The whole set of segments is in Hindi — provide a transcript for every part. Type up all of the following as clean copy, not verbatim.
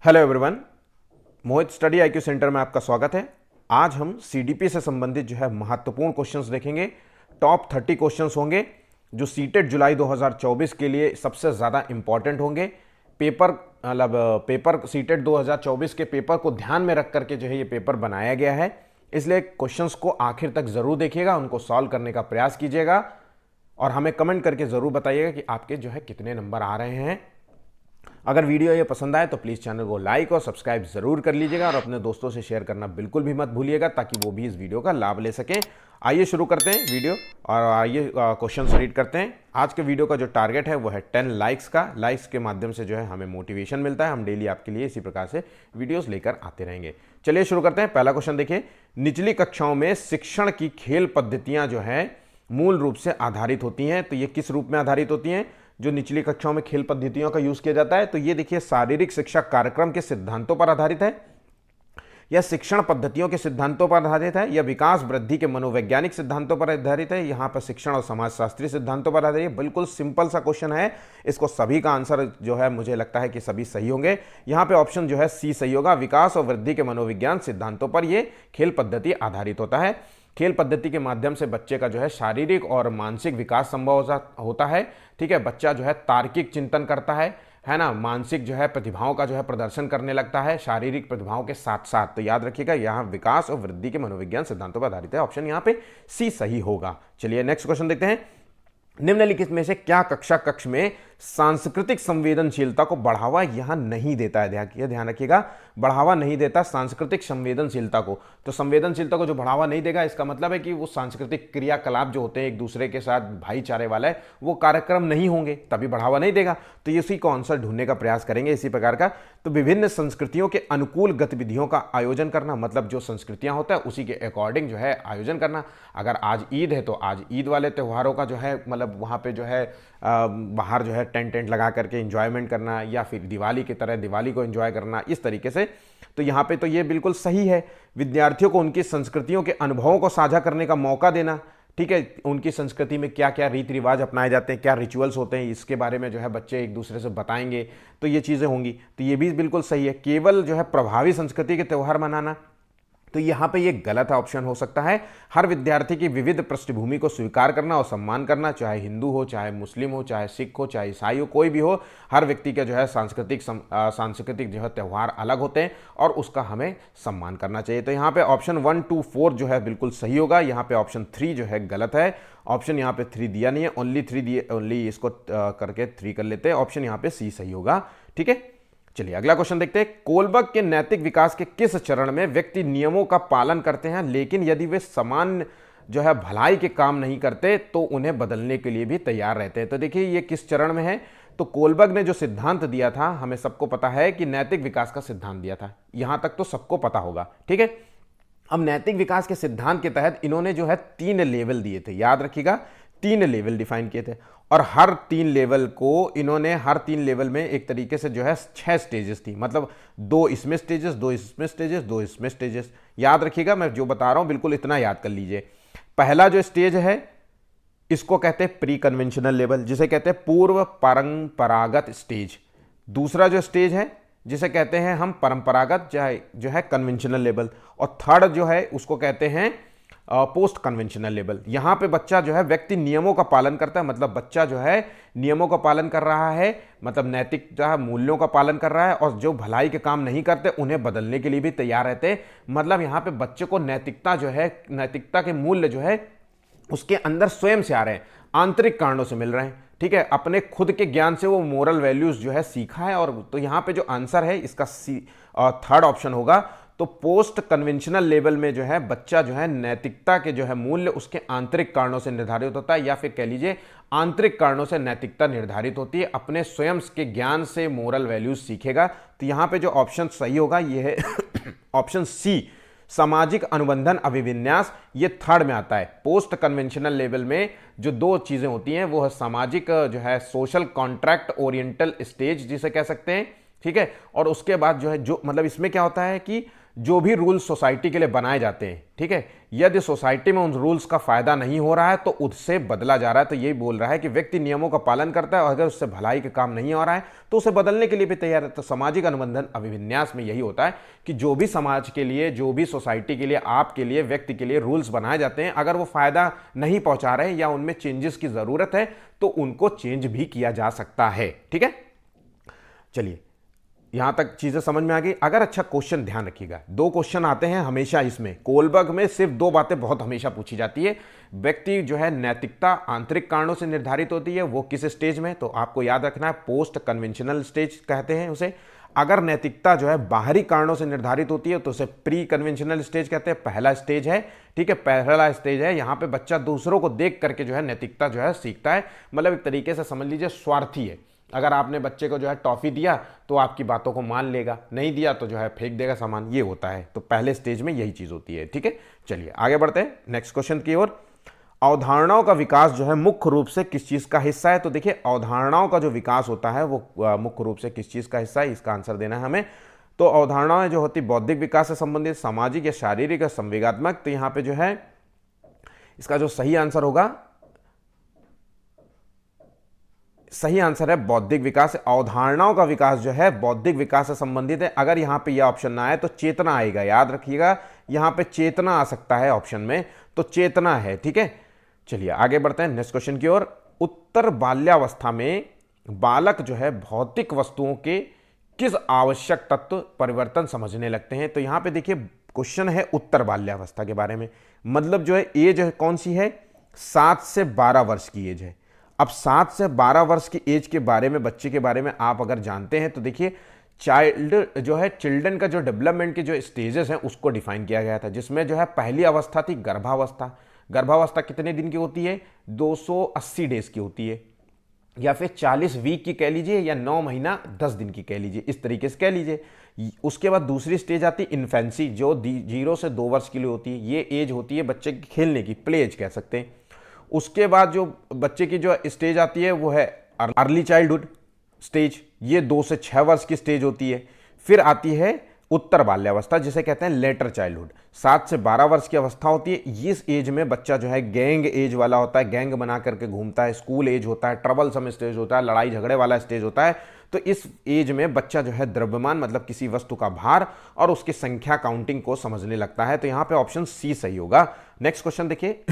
हेलो एवरीवन, मोहित स्टडी आईक्यू सेंटर में आपका स्वागत है। आज हम सीडीपी से संबंधित जो है महत्वपूर्ण क्वेश्चंस देखेंगे। टॉप 30 क्वेश्चंस होंगे जो सीटेट जुलाई 2024 के लिए सबसे ज़्यादा इंपॉर्टेंट होंगे। पेपर सीटेट 2024 के पेपर को ध्यान में रख करके जो है ये पेपर बनाया गया है, इसलिए क्वेश्चंस को आखिर तक ज़रूर देखिएगा, उनको सॉल्व करने का प्रयास कीजिएगा और हमें कमेंट करके ज़रूर बताइएगा कि आपके जो है कितने नंबर आ रहे हैं। अगर वीडियो ये पसंद आए तो प्लीज़ चैनल को लाइक और सब्सक्राइब जरूर कर लीजिएगा और अपने दोस्तों से शेयर करना बिल्कुल भी मत भूलिएगा ताकि वो भी इस वीडियो का लाभ ले सकें। आइए शुरू करते हैं वीडियो और आइए क्वेश्चन रीड करते हैं। आज के वीडियो का जो टारगेट है वो है 10 लाइक्स का। लाइक्स के माध्यम से जो है हमें मोटिवेशन मिलता है, हम डेली आपके लिए इसी प्रकार से वीडियोस लेकर आते रहेंगे। चलिए शुरू करते हैं। पहला क्वेश्चन देखिए, निचली कक्षाओं में शिक्षण की खेल पद्धतियां जो है मूल रूप से आधारित होती हैं। तो ये किस रूप में आधारित होती हैं जो निचली कक्षाओं में खेल पद्धतियों का यूज किया जाता है? तो ये देखिए, शारीरिक शिक्षा कार्यक्रम के सिद्धांतों पर आधारित है, या शिक्षण पद्धतियों के सिद्धांतों पर आधारित है, या विकास वृद्धि के मनोवैज्ञानिक सिद्धांतों पर आधारित है, यहां पर शिक्षण और समाजशास्त्रीय सिद्धांतों पर आधारित है। बिल्कुल सिंपल सा क्वेश्चन है, इसको सभी का आंसर जो है मुझे लगता है कि सभी सही होंगे। यहां पे ऑप्शन जो है सी सही होगा। विकास और वृद्धि के मनोविज्ञान सिद्धांतों पर यह खेल पद्धति आधारित होता है। खेल पद्धति के माध्यम से बच्चे का जो है शारीरिक और मानसिक विकास संभव होता है। ठीक है, बच्चा जो है तार्किक चिंतन करता है ना, मानसिक जो है प्रतिभाओं का जो है प्रदर्शन करने लगता है शारीरिक प्रतिभाओं के साथ साथ। तो याद रखिएगा, यहाँ विकास और वृद्धि के मनोविज्ञान सिद्धांतों पर आधारित है। ऑप्शन यहाँ पे सी सही होगा। चलिए नेक्स्ट क्वेश्चन देखते हैं। निम्नलिखित में से क्या कक्षा कक्ष में सांस्कृतिक संवेदनशीलता को बढ़ावा यहां नहीं देता है? ध्यान रखिएगा, बढ़ावा नहीं देता सांस्कृतिक संवेदनशीलता को। तो संवेदनशीलता को जो बढ़ावा नहीं देगा, इसका मतलब है कि वो सांस्कृतिक क्रियाकलाप जो होते हैं एक दूसरे के साथ भाईचारे वाले, वो कार्यक्रम नहीं होंगे, तभी बढ़ावा नहीं देगा। तो इसी को आंसर ढूंढने का प्रयास करेंगे इसी प्रकार का। तो विभिन्न संस्कृतियों के अनुकूल गतिविधियों का आयोजन करना, मतलब जो संस्कृतियां होता है उसी के अकॉर्डिंग जो है आयोजन करना। अगर आज ईद है तो आज ईद वाले त्योहारों का जो है मतलब वहां पे जो है बाहर जो है टेंट लगा करके एंजॉयमेंट करना, या फिर दिवाली की तरह दिवाली को एंजॉय करना, इस तरीके से। तो यहाँ पे तो ये बिल्कुल सही है। विद्यार्थियों को उनकी संस्कृतियों के अनुभवों को साझा करने का मौका देना। ठीक है, उनकी संस्कृति में क्या क्या रीति रिवाज अपनाए जाते हैं, क्या रिचुअल्स होते हैं, इसके बारे में जो है बच्चे एक दूसरे से बताएंगे, तो ये चीज़ें होंगी। तो ये भी बिल्कुल सही है। केवल जो है प्रभावी संस्कृति के त्यौहार मनाना, तो यहाँ पे ये गलत ऑप्शन हो सकता है। हर विद्यार्थी की विविध पृष्ठभूमि को स्वीकार करना और सम्मान करना, चाहे हिंदू हो, चाहे मुस्लिम हो, चाहे सिख हो, चाहे ईसाई हो, कोई भी हो, हर व्यक्ति के जो है सांस्कृतिक जो है त्यौहार अलग होते हैं और उसका हमें सम्मान करना चाहिए। तो यहाँ पे ऑप्शन 1, 2, 4 जो है बिल्कुल सही होगा। यहाँ पे ऑप्शन 3 जो है गलत है। ऑप्शन यहाँ पे 3 दिया नहीं है, ओनली 3 दिए, ओनली इसको करके 3 कर लेते हैं। ऑप्शन यहाँ पे सी सही होगा। ठीक है, चलिए अगला क्वेश्चन देखते हैं। कोलबर्ग के नैतिक विकास के किस चरण में व्यक्ति नियमों का पालन करते हैं, लेकिन यदि वे समान जो है भलाई के काम नहीं करते तो उन्हें बदलने के लिए भी तैयार रहते हैं? तो देखिए ये किस चरण में है। तो कोलबर्ग ने जो सिद्धांत दिया था, हमें सबको पता है कि नैतिक विकास का सिद्धांत दिया था, यहां तक तो सबको पता होगा। ठीक है, अब नैतिक विकास के सिद्धांत के तहत इन्होंने जो है 3 लेवल दिए थे। याद रखिएगा, 3 लेवल डिफाइन किए थे और हर 3 लेवल को इन्होंने हर 3 लेवल में एक तरीके से जो है 6 स्टेजेस थी, मतलब 2 इसमें स्टेजेस, 2 इसमें स्टेजेस, 2 इसमें स्टेजेस। याद रखिएगा, मैं जो बता रहा हूं बिल्कुल इतना याद कर लीजिए। पहला जो स्टेज है इसको कहते हैं प्री कन्वेंशनल लेवल, जिसे कहते हैं पूर्व परंपरागत स्टेज। दूसरा जो स्टेज है जिसे कहते हैं हम परंपरागत जो है कन्वेंशनल लेवल, और थर्ड जो है उसको कहते हैं पोस्ट कन्वेंशनल लेवल। यहां पे बच्चा जो है व्यक्ति नियमों का पालन करता है, मतलब बच्चा जो है नियमों का पालन कर रहा है, मतलब नैतिकता मूल्यों का पालन कर रहा है, और जो भलाई के काम नहीं करते उन्हें बदलने के लिए भी तैयार रहते हैं। मतलब यहां पे बच्चे को नैतिकता जो है, नैतिकता के मूल्य जो है उसके अंदर स्वयं से आ रहे हैं, आंतरिक कारणों से मिल रहे हैं। ठीक है, अपने खुद के ज्ञान से वो मोरल वैल्यूज जो है सीखा है। और तो यहां पे जो आंसर है इसका थर्ड ऑप्शन होगा। तो पोस्ट कन्वेंशनल लेवल में जो है बच्चा जो है नैतिकता के जो है मूल्य उसके आंतरिक कारणों से निर्धारित होता है, या फिर कह लीजिए आंतरिक कारणों से नैतिकता निर्धारित होती है, अपने स्वयं के ज्ञान से मोरल वैल्यूज सीखेगा। तो यहां पे जो ऑप्शन सही होगा ये है ऑप्शन सी, सामाजिक अनुबंधन अभिविन्यास। ये थर्ड में आता है। पोस्ट कन्वेंशनल लेवल में जो 2 चीजें होती हैं वो है सामाजिक जो है सोशल कॉन्ट्रैक्ट ओरिएंटल स्टेज जिसे कह सकते हैं। ठीक है, और उसके बाद जो है जो मतलब इसमें क्या होता है कि जो भी रूल्स सोसाइटी के लिए बनाए जाते हैं, ठीक है, यदि सोसाइटी में उन रूल्स का फायदा नहीं हो रहा है तो उससे बदला जा रहा है। तो यही बोल रहा है कि व्यक्ति नियमों का पालन करता है और अगर उससे भलाई का काम नहीं हो रहा है तो उसे बदलने के लिए भी तैयार है। तो सामाजिक अनुबंधन अभिविन्यास में यही होता है कि जो भी समाज के लिए, जो भी सोसाइटी के लिए, आपके लिए, व्यक्ति के लिए रूल्स बनाए जाते हैं, अगर वो फायदा नहीं पहुंचा रहे या उनमें चेंजेस की जरूरत है तो उनको चेंज भी किया जा सकता है। ठीक है, चलिए यहां तक चीजें समझ में आ गई। अगर अच्छा क्वेश्चन ध्यान रखिएगा, 2 क्वेश्चन आते हैं हमेशा इसमें, कोलबर्ग में सिर्फ 2 बातें बहुत हमेशा पूछी जाती है। व्यक्ति जो है नैतिकता आंतरिक कारणों से निर्धारित होती है, वो किस स्टेज में, तो आपको याद रखना है पोस्ट कन्वेंशनल स्टेज कहते हैं उसे। अगर नैतिकता जो है बाहरी कारणों से निर्धारित होती है तो उसे प्री कन्वेंशनल स्टेज कहते हैं, पहला स्टेज है। ठीक है, पहला स्टेज है, यहां पे बच्चा दूसरों को देख करके जो है नैतिकता जो है सीखता है। मतलब एक तरीके से समझ लीजिए स्वार्थी है। अगर आपने बच्चे को जो है टॉफी दिया तो आपकी बातों को मान लेगा, नहीं दिया तो जो है फेंक देगा सामान, ये होता है। तो पहले स्टेज में यही चीज होती है। ठीक है, चलिए आगे बढ़ते हैं नेक्स्ट क्वेश्चन की ओर। अवधारणाओं का विकास जो है मुख्य रूप से किस चीज का हिस्सा है? तो देखिए अवधारणाओं का जो विकास होता है वो मुख्य रूप से किस चीज का हिस्सा है, इसका आंसर देना है हमें। तो अवधारणाएं जो होती बौद्धिक विकास से संबंधित, सामाजिक या शारीरिक या संवेगात्मक, तो यहां पे जो है इसका जो सही आंसर होगा, सही आंसर है बौद्धिक विकास। अवधारणाओं का विकास जो है बौद्धिक विकास से संबंधित है। अगर यहां पे यह ऑप्शन ना आए तो चेतना आएगा, याद रखिएगा यहां पे चेतना आ सकता है ऑप्शन में, तो चेतना है। ठीक है, चलिए आगे बढ़ते हैं नेक्स्ट क्वेश्चन की ओर। उत्तर बाल्यावस्था में बालक जो है भौतिक वस्तुओं के किस आवश्यक तत्व परिवर्तन समझने लगते हैं? तो यहां पे देखिए क्वेश्चन है उत्तर बाल्यावस्था के बारे में, मतलब जो है एज है कौन सी है, 7 से 12 वर्ष की एज है। अब 7 से 12 वर्ष की एज के बारे में, बच्चे के बारे में आप अगर जानते हैं तो देखिए चाइल्ड जो है, चिल्ड्रन का जो डेवलपमेंट के जो स्टेजेस हैं उसको डिफाइन किया गया था, जिसमें जो है पहली अवस्था थी गर्भावस्था। गर्भावस्था कितने दिन की होती है? 280 डेज की होती है, या फिर 40 वीक की कह लीजिए, या 9 महीना 10 दिन की कह लीजिए, इस तरीके से कह लीजिए। उसके बाद दूसरी स्टेज आती है इन्फेंसी, जो 0 से 2 वर्ष के लिए होती है। ये एज होती है बच्चे की खेलने की, प्ले एज कह सकते हैं। उसके बाद जो बच्चे की जो स्टेज आती है वो है अर्ली चाइल्डहुड स्टेज, ये 2 से 6 वर्ष की स्टेज होती है। फिर आती है उत्तर बाल्यावस्था, जिसे कहते हैं लेटर चाइल्डहुड, 7 से 12 वर्ष की अवस्था होती है। इस एज में बच्चा जो है गैंग एज वाला होता है, गैंग बना करके घूमता है, स्कूल एज होता है, ट्रबल सम स्टेज होता है, लड़ाई झगड़े वाला स्टेज होता है। तो इस एज में बच्चा जो है द्रव्यमान मतलब किसी वस्तु का भार और उसकी संख्या काउंटिंग को समझने लगता है। तो यहां पे ऑप्शन सी सही होगा। नेक्स्ट क्वेश्चन देखिए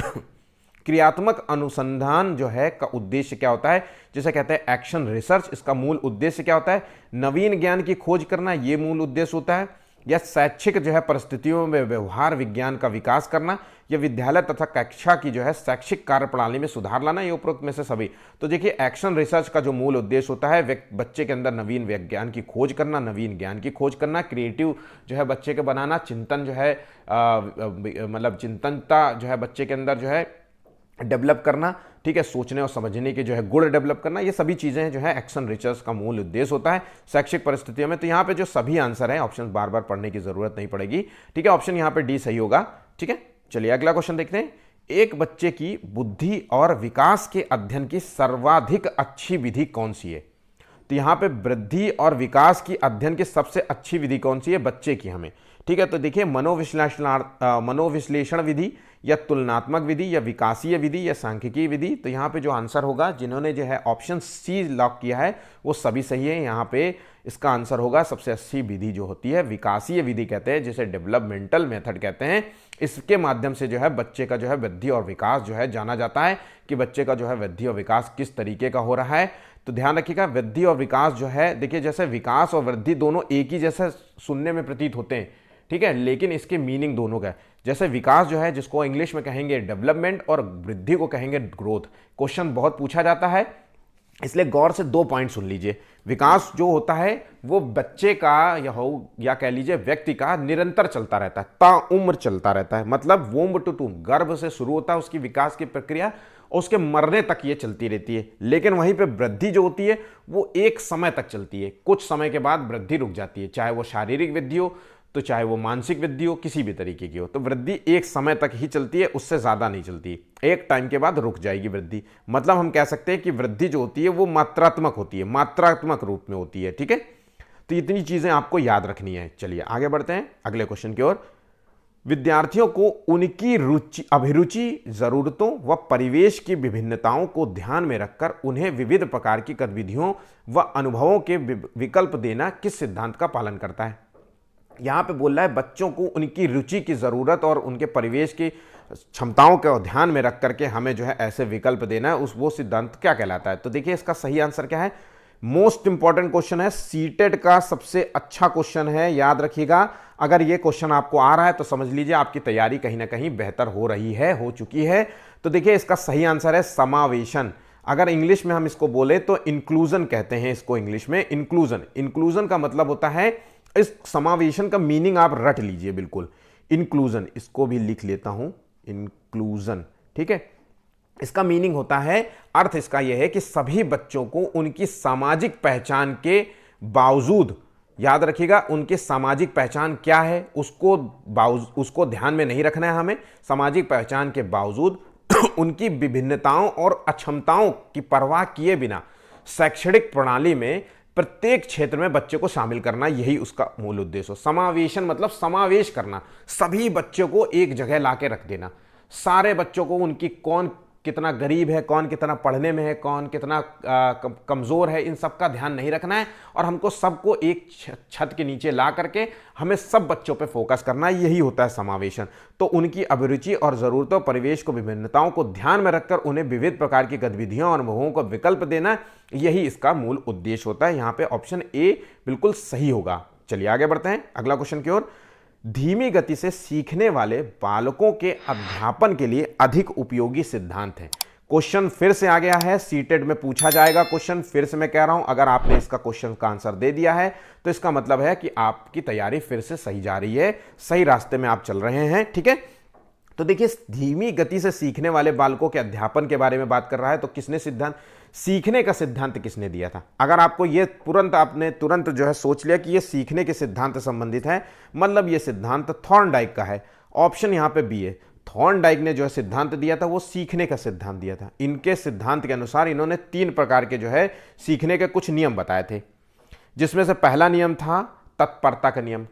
क्रियात्मक अनुसंधान जो है का उद्देश्य क्या होता है, जिसे कहते हैं एक्शन रिसर्च, इसका मूल उद्देश्य क्या होता है? नवीन ज्ञान की खोज करना, यह मूल उद्देश्य होता है। या शैक्षिक जो है परिस्थितियों में व्यवहार विज्ञान का विकास करना, या विद्यालय तथा कक्षा की जो है शैक्षिक कार्यप्रणाली में सुधार लाना, ये उपरोक्त में से सभी। तो देखिए एक्शन रिसर्च का जो मूल उद्देश्य होता है बच्चे के अंदर नवीन विज्ञान की खोज करना, नवीन ज्ञान की खोज करना, क्रिएटिव जो है बच्चे के बनाना, चिंतन जो है मतलब चिंतनता जो है बच्चे के अंदर जो है डेवलप करना, ठीक है, सोचने और समझने के जो है गुण डेवलप करना, ये सभी चीजें जो है एक्शन रिसर्च का मूल उद्देश्य होता है शैक्षिक परिस्थितियों में। तो यहाँ पे जो सभी आंसर है, ऑप्शन बार बार पढ़ने की जरूरत नहीं पड़ेगी। ठीक है, ऑप्शन यहाँ पे डी सही होगा। ठीक है, चलिए अगला क्वेश्चन देखते हैं। एक बच्चे की बुद्धि और विकास के अध्ययन की सर्वाधिक अच्छी विधि कौन सी है? तो यहाँ पे वृद्धि और विकास की अध्ययन की सबसे अच्छी विधि कौन सी है बच्चे की हमें? ठीक है, तो देखिए मनोविश्लेषण विधि, या तुलनात्मक विधि, या विकासीय विधि, या सांख्यिकीय विधि। तो यहाँ पे जो आंसर होगा, जिन्होंने जो है ऑप्शन सी लॉक किया है वो सभी सही है। यहाँ पे इसका आंसर होगा सबसे अच्छी विधि जो होती है विकासीय विधि कहते हैं, जिसे डेवलपमेंटल मेथड कहते हैं। इसके माध्यम से जो है बच्चे का जो है वृद्धि और विकास जो है जाना जाता है कि बच्चे का जो है वृद्धि और विकास किस तरीके का हो रहा है। तो ध्यान रखिएगा वृद्धि और विकास जो है, देखिए जैसे विकास और वृद्धि दोनों एक ही जैसे सुनने में प्रतीत होते हैं, ठीक है, लेकिन इसके मीनिंग दोनों का है। जैसे विकास जो है जिसको इंग्लिश में कहेंगे डेवलपमेंट और वृद्धि को कहेंगे ग्रोथ। क्वेश्चन बहुत पूछा जाता है, इसलिए गौर से 2 पॉइंट सुन लीजिए। विकास जो होता है वो बच्चे का या कह लीजिए व्यक्ति का निरंतर चलता रहता है, ताउम्र चलता रहता है। मतलब वोम्ब टू टूम, गर्भ से शुरू होता है उसकी विकास की प्रक्रिया, उसके मरने तक ये चलती रहती है। लेकिन वहीं पे वृद्धि जो होती है वो एक समय तक चलती है, कुछ समय के बाद वृद्धि रुक जाती है, चाहे वो शारीरिक वृद्धि हो तो चाहे वो मानसिक वृद्धि हो, किसी भी तरीके की हो। तो वृद्धि एक समय तक ही चलती है, उससे ज्यादा नहीं चलती, एक टाइम के बाद रुक जाएगी वृद्धि। मतलब हम कह सकते हैं कि वृद्धि जो होती है वो मात्रात्मक होती है, मात्रात्मक रूप में होती है। ठीक है, तो इतनी चीजें आपको याद रखनी है। चलिए आगे बढ़ते हैं अगले क्वेश्चन की ओर। विद्यार्थियों को उनकी रुचि, अभिरुचि, जरूरतों व परिवेश की विभिन्नताओं को ध्यान में रखकर उन्हें विविध प्रकार की गतिविधियों व अनुभवों के विकल्प देना किस सिद्धांत का पालन करता है? यहां पे बोल रहा है बच्चों को उनकी रुचि की जरूरत और उनके परिवेश की क्षमताओं को ध्यान में रख करके हमें जो है ऐसे विकल्प देना है, उस वो सिद्धांत क्या कहलाता है? तो देखिए इसका सही आंसर क्या है। मोस्ट इंपॉर्टेंट क्वेश्चन है, सीटेट का सबसे अच्छा क्वेश्चन है, याद रखिएगा। अगर ये क्वेश्चन आपको आ रहा है तो समझ लीजिए आपकी तैयारी कहीं ना कहीं बेहतर हो रही है, हो चुकी है। तो देखिए इसका सही आंसर है समावेशन। अगर इंग्लिश में हम इसको बोले तो इंक्लूजन कहते हैं इसको, इंग्लिश में इंक्लूजन। इंक्लूजन का मतलब होता है, इस समावेशन का मीनिंग आप रट लीजिए बिल्कुल, इंक्लूजन। इसको भी लिख लेता हूं, इंक्लूजन, ठीक है। इसका मीनिंग होता है, अर्थ इसका यह है कि सभी बच्चों को उनकी सामाजिक पहचान के बावजूद, याद रखिएगा उनकी सामाजिक पहचान क्या है उसको ध्यान में नहीं रखना है हमें। सामाजिक पहचान के बावजूद उनकी विभिन्नताओं और अक्षमताओं की परवाह किए बिना शैक्षणिक प्रणाली में प्रत्येक क्षेत्र में बच्चे को शामिल करना, यही उसका मूल उद्देश्य हो। समावेशन मतलब समावेश करना, सभी बच्चों को एक जगह लाके रख देना। सारे बच्चों को, उनकी कौन कितना गरीब है, कौन कितना पढ़ने में है, कौन कितना कमजोर है, इन सब का ध्यान नहीं रखना है और हमको सबको एक छत के नीचे ला करके हमें सब बच्चों पे फोकस करना है, यही होता है समावेशन। तो उनकी अभिरुचि और जरूरतों, परिवेश को, विभिन्नताओं को ध्यान में रखकर उन्हें विविध प्रकार की गतिविधियों और अनुभवों को विकल्प देना, यही इसका मूल उद्देश्य होता है। यहां पर ऑप्शन ए बिल्कुल सही होगा। चलिए आगे बढ़ते हैं अगला क्वेश्चन की ओर। धीमी गति से सीखने वाले बालकों के अध्यापन के लिए अधिक उपयोगी सिद्धांत है। क्वेश्चन फिर से आ गया है, सीटेट में पूछा जाएगा क्वेश्चन। फिर से मैं कह रहा हूं, अगर आपने इसका क्वेश्चन का आंसर दे दिया है तो इसका मतलब है कि आपकी तैयारी फिर से सही जा रही है, सही रास्ते में आप चल रहे हैं, ठीक है। तो देखिए धीमी गति से सीखने वाले बालकों के अध्यापन के बारे में बात कर रहा है, तो किसने सिद्धांत, सीखने का सिद्धांत किसने दिया था? अगर आपको ये आपने तुरंत जो है सोच लिया कि ये सीखने के सिद्धांत से संबंधित है, मतलब ये सिद्धांत थॉर्नडाइक का है। ऑप्शन यहां पे बी है। थॉर्नडाइक ने जो है सिद्धांत दिया था वो सीखने का सिद्धांत दिया था। इनके सिद्धांत के अनुसार इन्होंने 3 प्रकार के जो है सीखने के कुछ नियम बताए थे, जिसमें से पहला नियम था तत्परता का नियम।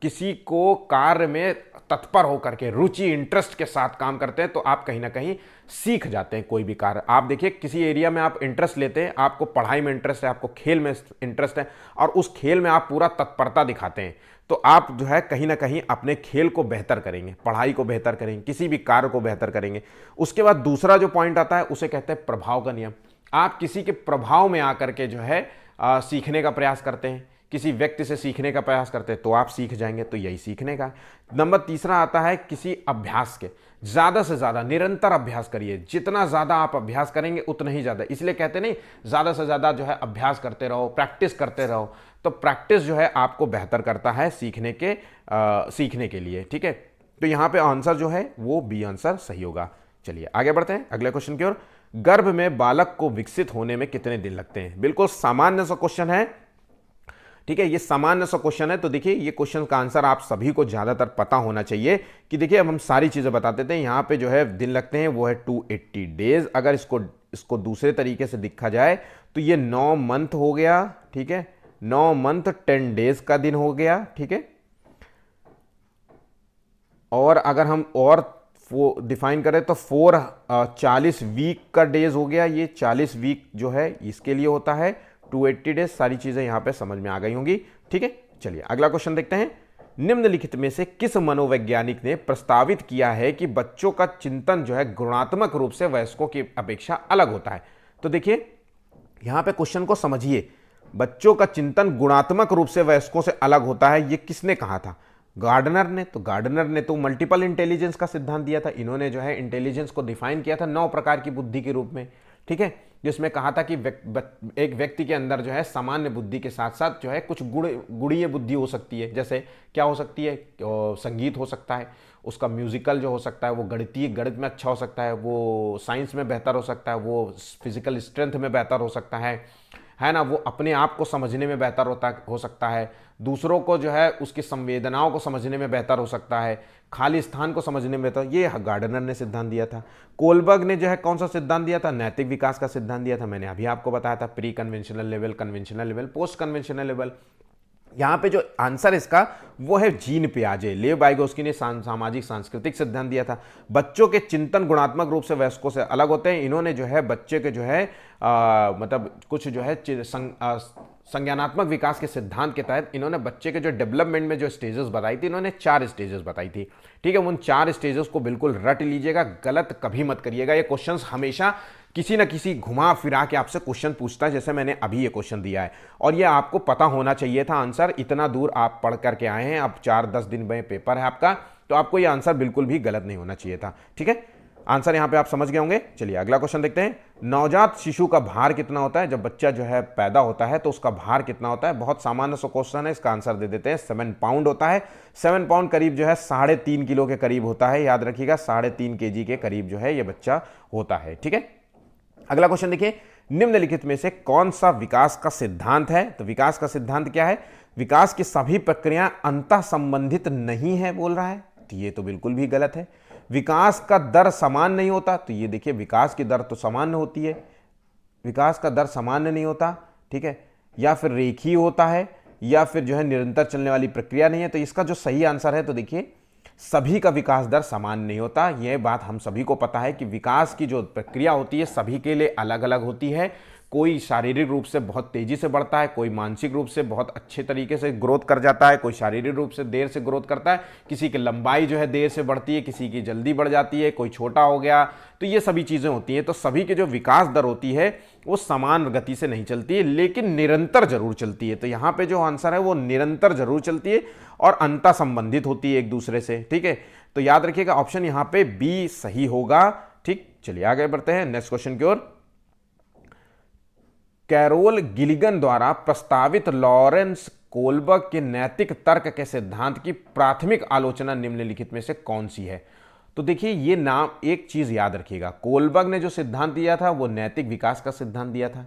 किसी को कार्य में तत्पर होकर के, रुचि, इंटरेस्ट के साथ काम करते हैं तो आप कहीं ना कहीं सीख जाते हैं कोई भी कार्य। आप देखिए किसी एरिया में आप इंटरेस्ट लेते हैं, आपको पढ़ाई में इंटरेस्ट है, आपको खेल में इंटरेस्ट है और उस खेल में आप पूरा तत्परता दिखाते हैं, तो आप जो है कहीं ना कहीं अपने खेल को बेहतर करेंगे, पढ़ाई को बेहतर करेंगे, किसी भी कार्य को बेहतर करेंगे। उसके बाद दूसरा जो पॉइंट आता है उसे कहते हैं प्रभाव का नियम। आप किसी के प्रभाव में आकर के जो है सीखने का प्रयास करते हैं, किसी व्यक्ति से सीखने का प्रयास करते हैं तो आप सीख जाएंगे, तो यही सीखने का। नंबर तीसरा आता है किसी अभ्यास के, ज्यादा से ज्यादा निरंतर अभ्यास करिए, जितना ज्यादा आप अभ्यास करेंगे उतना ही ज्यादा, इसलिए कहते नहीं ज्यादा से ज्यादा जो है अभ्यास करते रहो, प्रैक्टिस करते रहो। तो प्रैक्टिस जो है आपको बेहतर करता है सीखने के लिए, ठीक है। तो यहां पे आंसर जो है वो बी आंसर सही होगा। चलिए आगे बढ़ते हैं अगले क्वेश्चन की ओर। गर्भ में बालक को विकसित होने में कितने दिन लगते हैं? बिल्कुल सामान्य सा क्वेश्चन है, ठीक है, ये सामान्य सा क्वेश्चन है। तो देखिए ये क्वेश्चन का आंसर आप सभी को ज्यादातर पता होना चाहिए कि देखिए अब हम सारी चीजें बताते थे। यहां पे जो है दिन लगते हैं वो है 280 डेज। अगर इसको दूसरे तरीके से देखा जाए तो ये 9 मंथ हो गया, ठीक है, 9 मंथ 10 डेज का दिन हो गया, ठीक है। और अगर हम और डिफाइन करें तो 40 वीक का डेज हो गया, ये 40 वीक जो है इसके लिए होता है 280 डेज। सारी चीजें यहां पे समझ में आ गई होंगी, ठीक है। चलिए अगला क्वेश्चन देखते हैं। निम्नलिखित में से किस मनोवैज्ञानिक ने प्रस्तावित किया है कि बच्चों का चिंतन जो है गुणात्मक रूप से वयस्कों की अपेक्षा अलग होता है? तो देखिए यहां पे क्वेश्चन को समझिए, बच्चों का चिंतन गुणात्मक रूप से वयस्कों से अलग होता है, ये किसने कहा था? गार्डनर ने। तो गार्डनर ने तो मल्टीपल इंटेलिजेंस का सिद्धांत दिया था। इन्होंने जो है इंटेलिजेंस को डिफाइन किया था 9 प्रकार की बुद्धि के रूप में, ठीक है, जिसमें कहा था कि एक व्यक्ति के अंदर जो है सामान्य बुद्धि के साथ साथ जो है कुछ गुणीय बुद्धि हो सकती है। जैसे क्या हो सकती है? संगीत हो सकता है, उसका म्यूजिकल जो हो सकता है, वो गणित में अच्छा हो सकता है, वो साइंस में बेहतर हो सकता है, वो फिजिकल स्ट्रेंथ में बेहतर हो सकता है ना, वो अपने आप को समझने में बेहतर हो सकता है, दूसरों को जो है उसकी संवेदनाओं को समझने में बेहतर हो सकता है, खाली स्थान को समझने में बेहतर। ये गार्डनर ने सिद्धांत दिया था। कोलबर्ग ने जो है कौन सा सिद्धांत दिया था? नैतिक विकास का सिद्धांत दिया था। मैंने अभी आपको बताया था pre conventional level, conventional level, post conventional level. यहां पे जो आंसर इसका वो है जीन पियाजे। लेव वाइगोस्की ने सामाजिक सांस्कृतिक सिद्धांत दिया था। बच्चों के चिंतन गुणात्मक रूप से वयस्कों से अलग होते हैं। इन्होंने जो है बच्चे के जो है मतलब कुछ जो है संज्ञानात्मक विकास के सिद्धांत के तहत इन्होंने बच्चे के जो डेवलपमेंट में जो स्टेजेस बताई थी, इन्होंने 4 स्टेजेस बताई थी। ठीक है, उन 4 स्टेजेस को बिल्कुल रट लीजिएगा, गलत कभी मत करिएगा। ये क्वेश्चंस हमेशा किसी ना किसी घुमा फिरा के आपसे क्वेश्चन पूछता है, जैसे मैंने अभी ये क्वेश्चन दिया है, और ये आपको पता होना चाहिए था आंसर। इतना दूर आप पढ़ करके आए हैं, अब 4-10 दिन में पेपर है आपका, तो आपको ये आंसर बिल्कुल भी गलत नहीं होना चाहिए था। ठीक है, आंसर यहां पे आप समझ गए होंगे। चलिए अगला क्वेश्चन देखते हैं। नवजात शिशु का भार कितना होता है? जब बच्चा जो है पैदा होता है तो उसका भार कितना होता है? बहुत सामान्य सा क्वेश्चन है, इसका आंसर दे देते हैं। 7 पाउंड होता है। 7 पाउंड करीब जो है 3.5 किलो के करीब होता है। याद रखिएगा, 3.5 kg के करीब जो है ये बच्चा होता है। ठीक है, अगला क्वेश्चन देखिए। निम्नलिखित में से कौन सा विकास का सिद्धांत है? तो विकास का सिद्धांत क्या है? विकास की सभी प्रक्रियाएं अंतः संबंधित नहीं है बोल रहा है, तो ये तो बिल्कुल भी गलत है। विकास का दर समान नहीं होता, तो ये देखिए विकास की दर तो सामान्य होती है, विकास का दर सामान्य नहीं होता। ठीक है, या फिर रेखीय होता है, या फिर जो है निरंतर चलने वाली प्रक्रिया नहीं है। तो इसका जो सही आंसर है, तो देखिए सभी का विकास दर समान नहीं होता। यह बात हम सभी को पता है कि विकास की जो प्रक्रिया होती है सभी के लिए अलग अलग होती है। कोई शारीरिक रूप से बहुत तेजी से बढ़ता है, कोई मानसिक रूप से बहुत अच्छे तरीके से ग्रोथ कर जाता है, कोई शारीरिक रूप से देर से ग्रोथ करता है, किसी की लंबाई जो है देर से बढ़ती है, किसी की जल्दी बढ़ जाती है, कोई छोटा हो गया। तो ये सभी चीज़ें होती हैं। तो सभी की जो विकास दर होती है वो समान गति से नहीं चलती है, लेकिन निरंतर जरूर चलती है। तो यहाँ पे जो आंसर है वो निरंतर जरूर चलती है और अंतः संबंधित होती है एक दूसरे से। ठीक है, तो याद रखिएगा ऑप्शन यहाँ पे बी सही होगा। ठीक, चलिए आगे बढ़ते हैं नेक्स्ट क्वेश्चन की ओर। कैरोल गिलिगन द्वारा प्रस्तावित लॉरेंस कोलबर्ग के नैतिक तर्क के सिद्धांत की प्राथमिक आलोचना निम्नलिखित में से कौन सी है? तो देखिए ये नाम, एक चीज याद रखिएगा, कोलबर्ग ने जो सिद्धांत दिया था वो नैतिक विकास का सिद्धांत दिया था।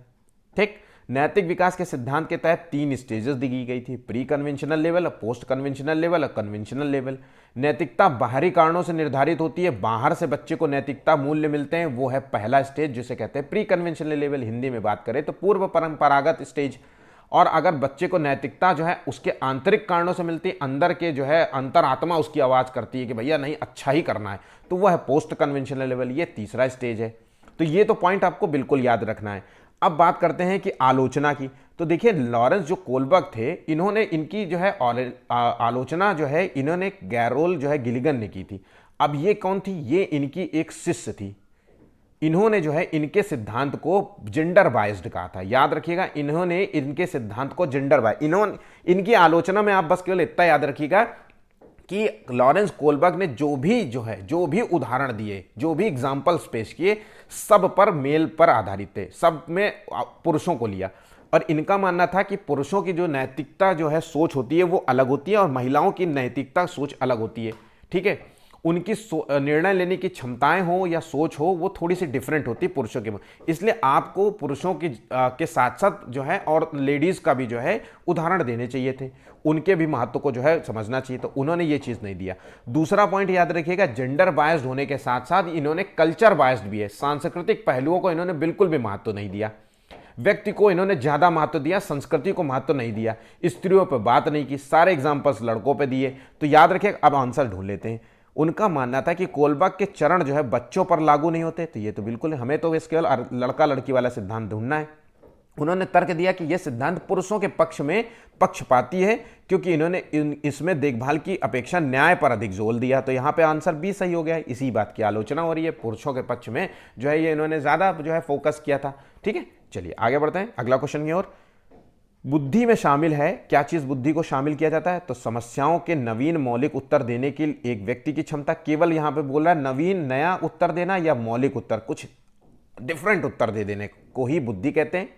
ठीक, नैतिक विकास के सिद्धांत के तहत 3 स्टेजेस दी गई थी, pre conventional level, post conventional level और कन्वेंशनल लेवल। नैतिकता बाहरी कारणों से निर्धारित होती है, बाहर से बच्चे को नैतिकता मूल्य मिलते हैं, वो है पहला स्टेज जिसे कहते हैं प्री कन्वेंशनल लेवल, हिंदी में बात करें तो पूर्व परंपरागत स्टेज। और अगर बच्चे को नैतिकता जो है उसके आंतरिक कारणों से मिलती है, अंदर के जो है अंतरात्मा उसकी आवाज करती है कि भैया नहीं अच्छा ही करना है, तो वह है पोस्ट कन्वेंशनल लेवल, ये तीसरा स्टेज है। तो ये तो पॉइंट आपको बिल्कुल याद रखना है। अब बात करते हैं कि आलोचना की। तो देखिए लॉरेंस जो कोलबर्ग थे, इन्होंने इनकी जो है आलोचना जो है इन्होंने कैरोल जो है गिलिगन ने की थी। अब ये कौन थी? ये इनकी एक शिष्य थी। इन्होंने जो है इनके सिद्धांत को जेंडर बायस्ड कहा था। याद रखिएगा, इन्होंने इनके सिद्धांत को जेंडर बायस्ड, इन्होंने इनकी आलोचना में आप बस केवल इतना याद रखिएगा कि लॉरेंस कोलबर्ग ने जो भी उदाहरण दिए, जो भी एग्जाम्पल्स पेश किए, सब पर मेल पर आधारित थे, सब में पुरुषों को लिया। और इनका मानना था कि पुरुषों की जो नैतिकता जो है सोच होती है वो अलग होती है और महिलाओं की नैतिकता सोच अलग होती है। ठीक है, उनकी निर्णय लेने की क्षमताएं हो या सोच हो वो थोड़ी सी डिफरेंट होती है पुरुषों के। इसलिए आपको पुरुषों की के साथ साथ जो है और लेडीज का भी जो है उदाहरण देने चाहिए थे, उनके भी महत्व को जो है समझना चाहिए, तो उन्होंने ये चीज नहीं दिया। दूसरा पॉइंट याद रखिएगा, जेंडर बायस्ड होने के साथ साथ इन्होंने कल्चर बायस्ड भी है, सांस्कृतिक पहलुओं को इन्होंने बिल्कुल भी महत्व नहीं दिया। व्यक्ति को इन्होंने ज्यादा महत्व दिया, संस्कृति को महत्व नहीं दिया, स्त्रियों पर बात नहीं की, सारे एग्जाम्पल्स लड़कों पे दिए। तो याद रखिए, अब आंसर ढूंढ लेते हैं। उनका मानना था कि कोलबर्ग के चरण जो है बच्चों पर लागू नहीं होते, तो ये तो बिल्कुल हमें तो केवल लड़का लड़की वाला सिद्धांत ढूंढना है। उन्होंने तर्क दिया कि यह सिद्धांत पुरुषों के पक्ष में पक्षपाती है, क्योंकि इन्होंने इसमें देखभाल की अपेक्षा न्याय पर अधिक जोर दिया। तो यहाँ पे आंसर बी सही हो गया है। इसी बात की आलोचना हो रही है, पुरुषों के पक्ष में जो है ये इन्होंने ज्यादा जो है फोकस किया था। ठीक है, चलिए आगे बढ़ते हैं अगला क्वेश्चन की ओर। बुद्धि में शामिल है, क्या चीज बुद्धि को शामिल किया जाता है? तो समस्याओं के नवीन मौलिक उत्तर देने की एक व्यक्ति की क्षमता। केवल यहां पे बोल रहा है नवीन नया उत्तर देना या मौलिक उत्तर, कुछ डिफरेंट उत्तर दे देने को ही बुद्धि कहते हैं,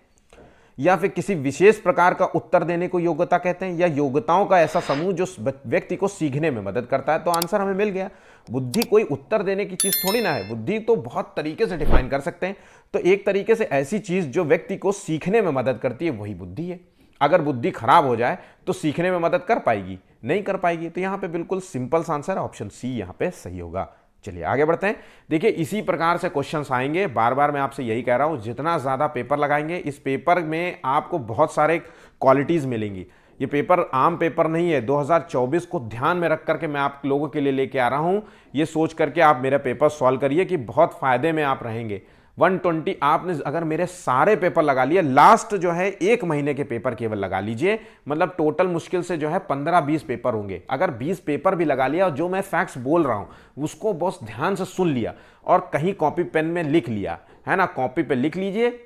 या फिर किसी विशेष प्रकार का उत्तर देने को योग्यता कहते हैं, या योग्यताओं का ऐसा समूह जो व्यक्ति को सीखने में मदद करता है। तो आंसर हमें मिल गया। बुद्धि कोई उत्तर देने की चीज थोड़ी ना है, बुद्धि तो बहुत तरीके से डिफाइन कर सकते हैं। तो एक तरीके से ऐसी चीज जो व्यक्ति को सीखने में मदद करती है वही बुद्धि है। अगर बुद्धि खराब हो जाए तो सीखने में मदद कर पाएगी? नहीं कर पाएगी। तो यहां पे बिल्कुल सिंपल आंसर ऑप्शन सी यहां पे सही होगा। चलिए आगे बढ़ते हैं। देखिए इसी प्रकार से क्वेश्चंस आएंगे, बार बार मैं आपसे यही कह रहा हूं, जितना ज्यादा पेपर लगाएंगे इस पेपर में आपको बहुत सारे क्वालिटीज मिलेंगी। ये पेपर आम पेपर नहीं है, 2024 को ध्यान में रख करके मैं आप लोगों के लिए लेके आ रहा हूं। ये सोच करके आप मेरा पेपर सॉल्व करिए कि बहुत फायदे में आप रहेंगे। 120 आपने अगर मेरे सारे पेपर लगा लिए, लास्ट जो है 1 महीने के पेपर केवल लगा लीजिए, मतलब टोटल मुश्किल से जो है 15-20 पेपर होंगे। अगर 20 पेपर भी लगा लिया और जो मैं फैक्ट्स बोल रहा हूं उसको बस ध्यान से सुन लिया और कहीं कॉपी पेन में लिख लिया है ना, कॉपी पे लिख लीजिए,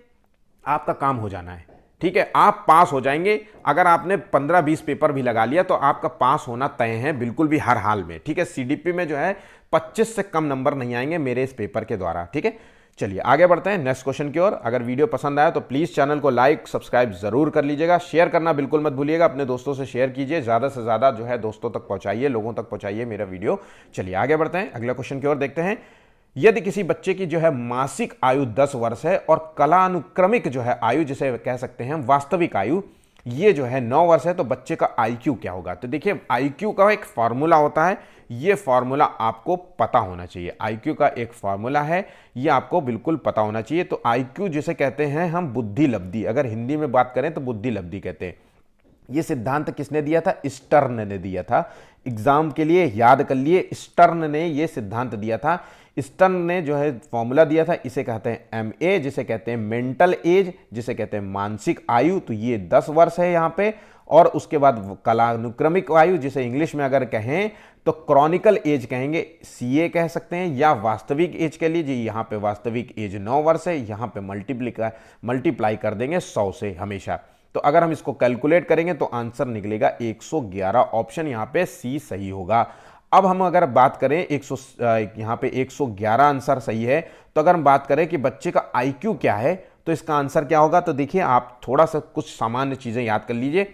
आपका काम हो जाना है। ठीक है, आप पास हो जाएंगे। अगर आपने 15-20 पेपर भी लगा लिया तो आपका पास होना तय है, बिल्कुल भी हर हाल में। ठीक है, सीडीपी में जो है 25 से कम नंबर नहीं आएंगे मेरे इस पेपर के द्वारा। ठीक है, चलिए आगे बढ़ते हैं नेक्स्ट क्वेश्चन की ओर। अगर वीडियो पसंद आया तो प्लीज चैनल को लाइक सब्सक्राइब जरूर कर लीजिएगा, शेयर करना बिल्कुल मत भूलिएगा, अपने दोस्तों से शेयर कीजिए, ज्यादा से ज्यादा जो है दोस्तों तक पहुंचाइए, लोगों तक पहुंचाइए मेरा वीडियो। चलिए आगे बढ़ते हैं, अगला क्वेश्चन की ओर देखते हैं। यदि किसी बच्चे की जो है मासिक आयु 10 वर्ष है और कलानुक्रमिक जो है आयु, जिसे कह सकते हैं वास्तविक आयु, ये जो है 9 वर्ष है, तो बच्चे का आईक्यू क्या होगा? तो देखिए आईक्यू का एक फॉर्मूला होता है, ये फॉर्मूला आपको पता होना चाहिए। आईक्यू का एक फॉर्मूला है, ये आपको बिल्कुल पता होना चाहिए। तो आईक्यू जिसे कहते हैं हम बुद्धि लब्धि, अगर हिंदी में बात करें तो बुद्धि लब्धि कहते हैं। ये सिद्धांत किसने दिया था? स्टर्न ने दिया था। एग्जाम के लिए याद कर लिए, स्टर्न ने ये सिद्धांत दिया था। स्टर्न ने जो है फॉर्मूला दिया था, इसे कहते हैं एमए, जिसे कहते हैं मेंटल एज, जिसे कहते हैं मानसिक आयु। तो ये 10 वर्ष है यहाँ पे। और उसके बाद कलानुक्रमिक आयु, जिसे इंग्लिश में अगर कहें तो क्रॉनिकल एज कहेंगे, सीए कह सकते हैं, या वास्तविक एज कह लीजिए। यहाँ पे वास्तविक एज 9 वर्ष है, यहाँ पे मल्टीप्लाई कर देंगे 100 से हमेशा। तो अगर हम इसको कैलकुलेट करेंगे तो आंसर निकलेगा 111। ऑप्शन यहाँ पे सी सही होगा। अब हम अगर बात करें यहाँ पे 111 आंसर सही है। तो अगर हम बात करें कि बच्चे का आईक्यू क्या है तो इसका आंसर क्या होगा? तो देखिए आप थोड़ा सा कुछ सामान्य चीजें याद कर लीजिए।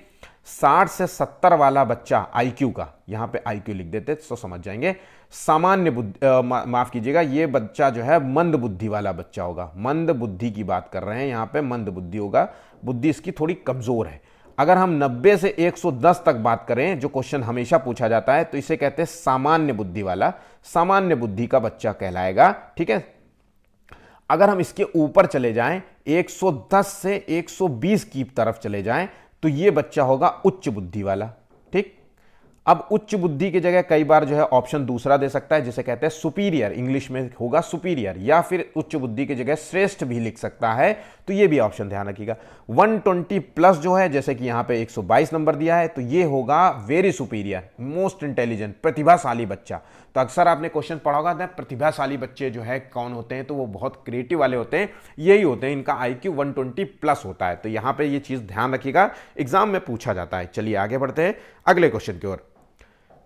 60 से 70 वाला बच्चा आईक्यू का, यहाँ पे आईक्यू लिख देते तो समझ जाएंगे। सामान्य बुद्धि, माफ कीजिएगा, ये बच्चा जो है मंद बुद्धि वाला बच्चा होगा। मंद बुद्धि की बात कर रहे हैं यहाँ पे, मंद बुद्धि होगा, बुद्धि इसकी थोड़ी कमजोर है। अगर हम 90 से 110 तक बात करें, जो क्वेश्चन हमेशा पूछा जाता है, तो इसे कहते हैं सामान्य बुद्धि वाला, सामान्य बुद्धि का बच्चा कहलाएगा। ठीक है, अगर हम इसके ऊपर चले जाएं, 110 से 120 की तरफ चले जाएं, तो ये बच्चा होगा उच्च बुद्धि वाला। ठीक, अब उच्च बुद्धि की जगह कई बार जो है ऑप्शन दूसरा दे सकता है, जिसे कहते हैं सुपीरियर, इंग्लिश में होगा सुपीरियर, या फिर उच्च बुद्धि की जगह श्रेष्ठ भी लिख सकता है। तो ये भी ऑप्शन ध्यान रखिएगा। 120 प्लस जो है, जैसे कि यहाँ पे 122 नंबर दिया है, तो ये होगा वेरी सुपीरियर, मोस्ट इंटेलिजेंट, प्रतिभाशाली बच्चा। तो अक्सर आपने क्वेश्चन पढ़ा होगा ना, प्रतिभाशाली बच्चे जो है कौन होते हैं, तो वो बहुत क्रिएटिव वाले होते हैं, यही होते हैं, इनका आईक्यू 120 प्लस होता है। तो यहाँ पे ये चीज ध्यान रखिएगा, एग्जाम में पूछा जाता है। चलिए आगे बढ़ते हैं अगले क्वेश्चन की ओर।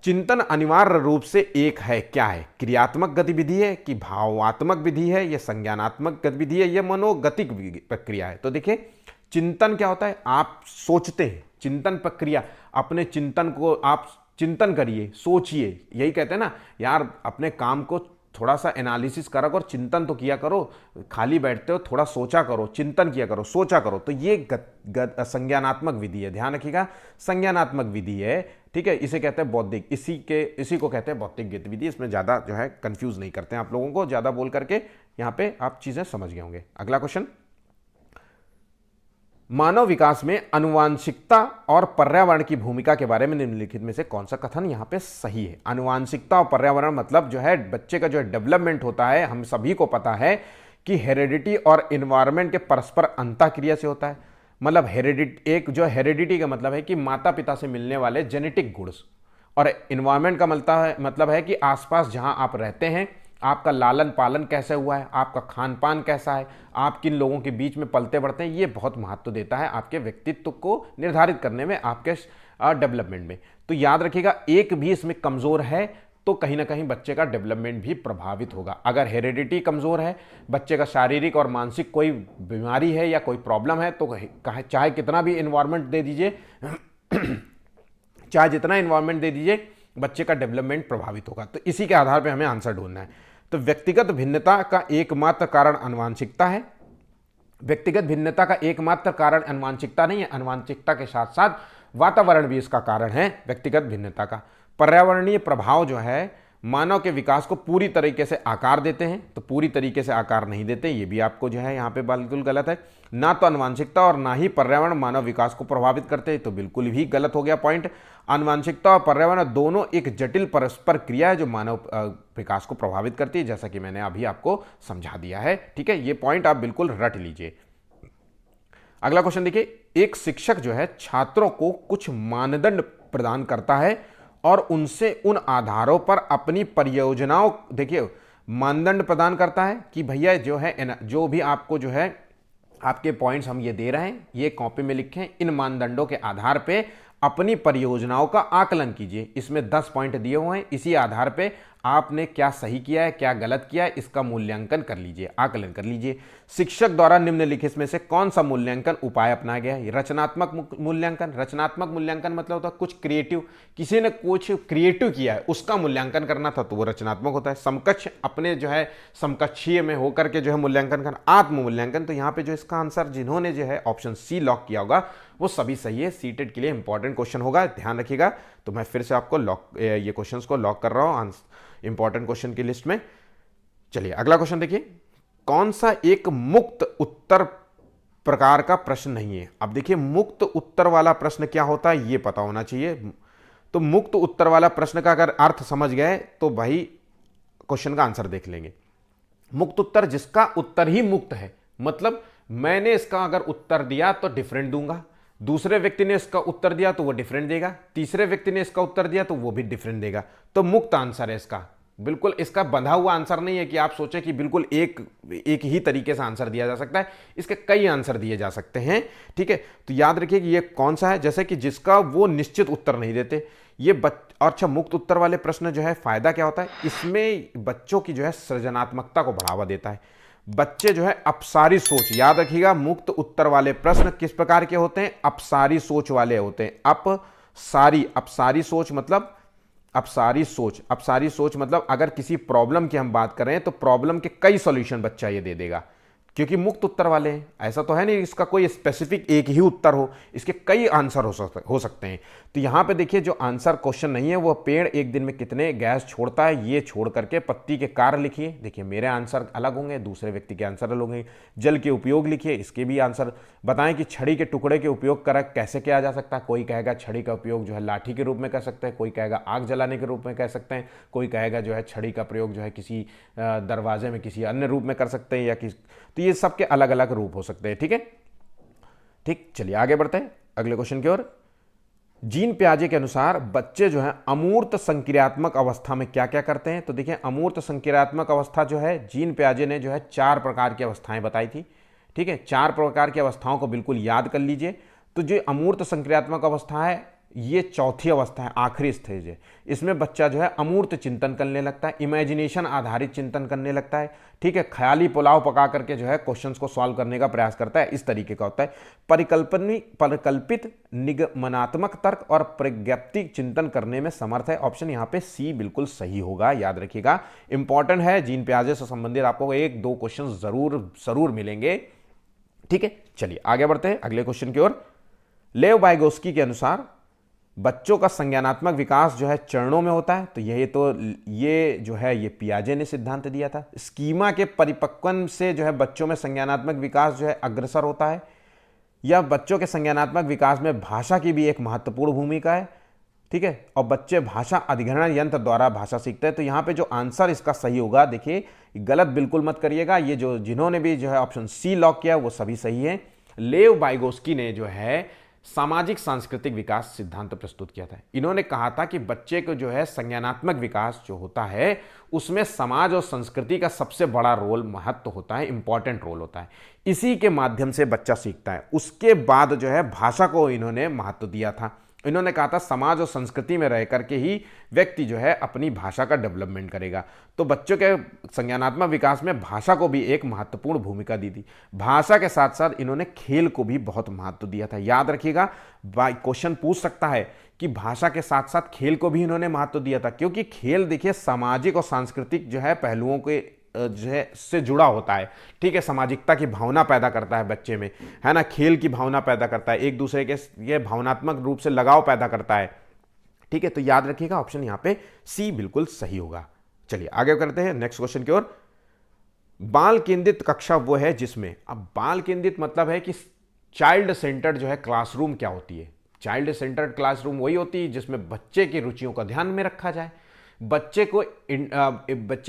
चिंतन अनिवार्य रूप से एक है, क्या है? क्रियात्मक गतिविधि है कि भावात्मक विधि है, यह संज्ञानात्मक गतिविधि है, यह मनोगतिक प्रक्रिया है? तो देखिए चिंतन क्या होता है? आप सोचते हैं, चिंतन प्रक्रिया, अपने चिंतन को आप चिंतन करिए, सोचिए, यही कहते हैं ना यार, अपने काम को थोड़ा सा एनालिसिस करा करो, चिंतन तो किया करो, खाली बैठते हो थोड़ा सोचा करो, चिंतन किया करो, सोचा करो। तो ये संज्ञानात्मक विधि है, ध्यान रखिएगा, संज्ञानात्मक विधि है। ठीक है, इसे कहते हैं बौद्धिक, इसी को कहते हैं बौद्धिक गतिविधि। इसमें ज्यादा जो है कंफ्यूज नहीं करते हैं आप लोगों को, ज्यादा बोल करके यहाँ पे आप चीजें समझ गए होंगे। अगला क्वेश्चन, मानव विकास में आनुवांशिकता और पर्यावरण की भूमिका के बारे में निम्नलिखित में से कौन सा कथन यहाँ पे सही है? आनुवांशिकता और पर्यावरण मतलब जो है बच्चे का जो है डेवलपमेंट होता है, हम सभी को पता है कि हेरिडिटी और इन्वायरमेंट के परस्पर अंतःक्रिया से होता है। मतलब हेरिडिटी का मतलब है कि माता पिता से मिलने वाले जेनेटिक गुण, और इन्वायरमेंट का मतलब है कि आसपास जहां आप रहते हैं, आपका लालन पालन कैसे हुआ है, आपका खान पान कैसा है, आप किन लोगों के बीच में पलते बढ़ते हैं, ये बहुत महत्व देता है आपके व्यक्तित्व को निर्धारित करने में, आपके डेवलपमेंट में। तो याद रखिएगा, एक भी इसमें कमजोर है तो कहीं ना कहीं बच्चे का डेवलपमेंट भी प्रभावित होगा। अगर हेरिडिटी कमजोर है, बच्चे का शारीरिक और मानसिक कोई बीमारी है या कोई प्रॉब्लम है, तो चाहे कितना भी इन्वायरमेंट दे दीजिए चाहे जितना इन्वायरमेंट दे दीजिए, बच्चे का डेवलपमेंट प्रभावित होगा। तो इसी के आधार पर हमें आंसर ढूंढना है। तो व्यक्तिगत भिन्नता का एकमात्र कारण आनुवांशिकता है। व्यक्तिगत भिन्नता का एकमात्र कारण आनुवांशिकता नहीं है, आनुवांशिकता के साथ साथ वातावरण भी इसका कारण है व्यक्तिगत भिन्नता का। पर्यावरणीय प्रभाव जो है मानव के विकास को पूरी तरीके से आकार देते हैं, तो पूरी तरीके से आकार नहीं देते, ये भी आपको जो है यहाँ पे बिल्कुल गलत है। ना तो आनुवांशिकता और ना ही पर्यावरण मानव विकास को प्रभावित करते हैं, तो बिल्कुल भी गलत हो गया पॉइंट। आनुवांशिकता और पर्यावरण दोनों एक जटिल परस्पर क्रिया है जो मानव विकास को प्रभावित करती है, जैसा कि मैंने अभी आपको समझा दिया है। ठीक है, ये पॉइंट आप बिल्कुल रट लीजिए। अगला क्वेश्चन देखिए, एक शिक्षक जो है छात्रों को कुछ मानदंड प्रदान करता है और उनसे उन आधारों पर अपनी परियोजनाओं, देखिए मानदंड प्रदान करता है कि भैया जो है जो भी आपको जो है आपके पॉइंट्स हम ये दे रहे हैं, ये कॉपी में लिखें, इन मानदंडों के आधार पे अपनी परियोजनाओं का आकलन कीजिए। इसमें 10 पॉइंट दिए हुए हैं, इसी आधार पे आपने क्या सही किया है, क्या गलत किया है, इसका मूल्यांकन कर लीजिए, आकलन कर लीजिए। शिक्षक द्वारा निम्नलिखित में से कौन सा मूल्यांकन उपाय अपनाया गया है? रचनात्मक मूल्यांकन। रचनात्मक मूल्यांकन मतलब होता है कुछ क्रिएटिव, किसी ने कुछ क्रिएटिव किया है उसका मूल्यांकन करना था, तो वो रचनात्मक होता है। समकक्ष, अपने जो है समकक्षीय में होकर के जो है मूल्यांकन करना, आत्म मूल्यांकन। तो यहाँ पे जो इसका आंसर जिन्होंने जो है ऑप्शन सी लॉक किया होगा वो सभी सही है। सीटेट के लिए इंपॉर्टेंट क्वेश्चन होगा, ध्यान रखिएगा। तो मैं फिर से आपको ये क्वेश्चंस को लॉक कर रहा हूं इंपॉर्टेंट क्वेश्चन की लिस्ट में। चलिए अगला क्वेश्चन देखिए, कौन सा एक मुक्त उत्तर प्रकार का प्रश्न नहीं है? अब देखिए मुक्त उत्तर वाला प्रश्न क्या होता है ये पता होना चाहिए। तो मुक्त उत्तर वाला प्रश्न का अगर अर्थ समझ गए तो भाई क्वेश्चन का आंसर देख लेंगे। मुक्त उत्तर जिसका उत्तर ही मुक्त है, मतलब मैंने इसका अगर उत्तर दिया तो डिफरेंट दूंगा, दूसरे व्यक्ति ने इसका उत्तर दिया तो वो डिफरेंट देगा, तीसरे व्यक्ति ने इसका उत्तर दिया तो वो भी डिफरेंट देगा। तो मुक्त आंसर है इसका, बिल्कुल इसका बंधा हुआ आंसर नहीं है कि आप सोचे कि बिल्कुल एक ही तरीके से आंसर दिया जा सकता है। इसके कई आंसर दिए जा सकते हैं। ठीक है, तो याद रखिए कि ये कौन सा है, जैसे कि जिसका वो निश्चित उत्तर नहीं देते ये और अच्छा मुक्त उत्तर वाले प्रश्न जो है फायदा क्या होता है, इसमें बच्चों की जो है सृजनात्मकता को बढ़ावा देता है। बच्चे जो है अपसारी सोच, याद रखिएगा मुक्त उत्तर वाले प्रश्न किस प्रकार के होते हैं, अपसारी सोच वाले होते हैं। अपसारी सोच मतलब अपसारी सोच मतलब अगर किसी प्रॉब्लम की हम बात करें तो प्रॉब्लम के कई सॉल्यूशन बच्चा ये दे देगा, क्योंकि मुक्त उत्तर वाले हैं। ऐसा तो है नहीं इसका कोई स्पेसिफिक एक ही उत्तर हो, इसके कई आंसर हो सकते हैं। तो यहाँ पे देखिए जो आंसर क्वेश्चन नहीं है वो पेड़ एक दिन में कितने गैस छोड़ता है ये छोड़ करके पत्ती के कार्य लिखिए। देखिए मेरे आंसर अलग होंगे, दूसरे व्यक्ति के आंसर अलग होंगे। जल के उपयोग लिखिए, इसके भी आंसर बताएं कि छड़ी के टुकड़े के उपयोग कैसे किया जा सकता है। कोई कहेगा छड़ी का उपयोग जो है लाठी के रूप में कर सकते हैं, कोई कहेगा आग जलाने के रूप में कर सकते हैं, कोई कहेगा जो है छड़ी का प्रयोग जो है किसी दरवाजे में किसी अन्य रूप में कर सकते हैं, या तो ये सबके अलग अलग रूप हो सकते हैं। ठीक है, ठीक, चलिए आगे बढ़ते हैं अगले क्वेश्चन की ओर। जीन पियाजे के अनुसार बच्चे जो है अमूर्त संक्रियात्मक अवस्था में क्या क्या करते हैं? तो देखिए अमूर्त संक्रियात्मक अवस्था जो है जीन पियाजे ने जो है 4 प्रकार की अवस्थाएं बताई थी। ठीक है, 4 प्रकार की अवस्थाओं को बिल्कुल याद कर लीजिए। तो जो अमूर्त संक्रियात्मक अवस्था है ये चौथी अवस्था है, आखिरी स्टेज है। इसमें बच्चा जो है अमूर्त चिंतन करने लगता है, इमेजिनेशन आधारित चिंतन करने लगता है। ठीक है, ख्याली पुलाव पका करके जो है क्वेश्चंस को सॉल्व करने का प्रयास करता है, इस तरीके का होता है। परिकल्पित निगमनात्मक तर्क और प्रज्ञप्ति चिंतन करने में समर्थ है। ऑप्शन यहाँ पे सी बिल्कुल सही होगा, याद रखिएगा इंपॉर्टेंट है। जीन पियाजे से संबंधित आपको 1-2 क्वेश्चन जरूर मिलेंगे। ठीक है, चलिए आगे बढ़ते हैं अगले क्वेश्चन की ओर। लेव वाइगोस्की के अनुसार बच्चों का संज्ञानात्मक विकास जो है चरणों में होता है। तो ये जो है ये पियाजे ने सिद्धांत दिया था। स्कीमा के परिपक्वन से जो है बच्चों में संज्ञानात्मक विकास जो है अग्रसर होता है, या बच्चों के संज्ञानात्मक विकास में भाषा की भी एक महत्वपूर्ण भूमिका है। ठीक है, और बच्चे भाषा अधिग्रहण यंत्र द्वारा भाषा सीखते हैं। तो यहाँ पे जो आंसर इसका सही होगा, देखिए गलत बिल्कुल मत करिएगा, ये जिन्होंने भी जो है ऑप्शन सी लॉक किया वो सभी सही है। लेव वाइगोस्की ने जो है सामाजिक सांस्कृतिक विकास सिद्धांत प्रस्तुत किया था। इन्होंने कहा था कि बच्चे को जो है संज्ञानात्मक विकास जो होता है उसमें समाज और संस्कृति का सबसे बड़ा रोल महत्व होता है, इंपॉर्टेंट रोल होता है। इसी के माध्यम से बच्चा सीखता है। उसके बाद जो है भाषा को इन्होंने महत्व दिया था। इन्होंने कहा था समाज और संस्कृति में रह करके ही व्यक्ति जो है अपनी भाषा का डेवलपमेंट करेगा। तो बच्चों के संज्ञानात्मक विकास में भाषा को भी एक महत्वपूर्ण भूमिका दी थी। भाषा के साथ साथ इन्होंने खेल को भी बहुत महत्व दिया था। याद रखिएगा क्वेश्चन पूछ सकता है कि भाषा के साथ साथ खेल को भी इन्होंने महत्व दिया था, क्योंकि खेल देखिए सामाजिक और सांस्कृतिक जो है पहलुओं के जो है से जुड़ा होता है। ठीक है, सामाजिकता की भावना पैदा करता है बच्चे में, है ना, खेल की भावना पैदा करता है, एक दूसरे के ये भावनात्मक रूप से लगाव पैदा करता है। ठीक है, तो याद रखिएगा ऑप्शन यहाँ पे सी बिल्कुल सही होगा। चलिए आगे करते हैं नेक्स्ट क्वेश्चन की ओर। बाल केंद्रित कक्षा वो है जिसमें, अब बाल केंद्रित मतलब है कि चाइल्ड सेंटर्ड जो है क्लासरूम क्या होती है। चाइल्ड सेंटर्ड क्लासरूम वही होती है जिसमें बच्चे की रुचियों का ध्यान में रखा जाए, बच्चे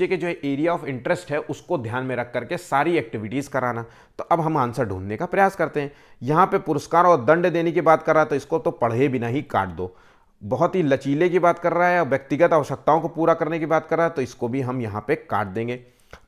के जो एरिया ऑफ इंटरेस्ट है उसको ध्यान में रख करके सारी एक्टिविटीज कराना। तो अब हम आंसर ढूंढने का प्रयास करते हैं। यहां पे पुरस्कार और दंड देने की बात कर रहा है तो इसको तो पढ़े बिना ही काट दो। बहुत ही लचीले की बात कर रहा है, व्यक्तिगत आवश्यकताओं को पूरा करने की बात कर रहा है तो इसको भी हम यहां पे काट देंगे।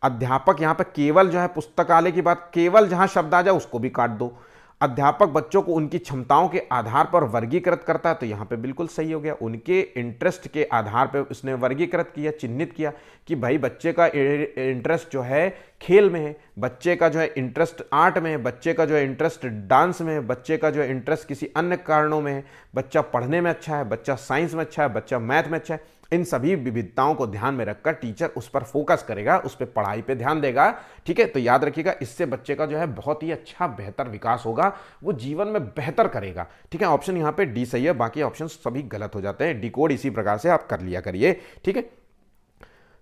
अध्यापक यहां पे केवल जो है पुस्तकालय की बात, केवल जहां शब्द आ जाए उसको भी काट दो। अध्यापक बच्चों को उनकी क्षमताओं के आधार पर वर्गीकृत करता है तो यहां पे बिल्कुल सही हो गया। उनके इंटरेस्ट के आधार पर उसने वर्गीकृत किया, चिन्हित किया कि भाई बच्चे का इंटरेस्ट जो है खेल में है, बच्चे का जो है इंटरेस्ट आर्ट में है, बच्चे का जो है इंटरेस्ट डांस में है, बच्चे का जो है इंटरेस्ट किसी अन्य कारणों में है, बच्चा पढ़ने में अच्छा है, बच्चा साइंस में अच्छा है, बच्चा मैथ में अच्छा है। इन सभी विविधताओं को ध्यान में रखकर टीचर उस पर फोकस करेगा, उस पर पढ़ाई पे ध्यान देगा। ठीक है, तो याद रखिएगा इससे बच्चे का जो है बहुत ही अच्छा बेहतर विकास होगा, वो जीवन में बेहतर करेगा। ठीक है, ऑप्शन यहां पे डी सही है, बाकी ऑप्शन सभी गलत हो जाते हैं। डिकोड इसी प्रकार से आप कर लिया करिए। ठीक है,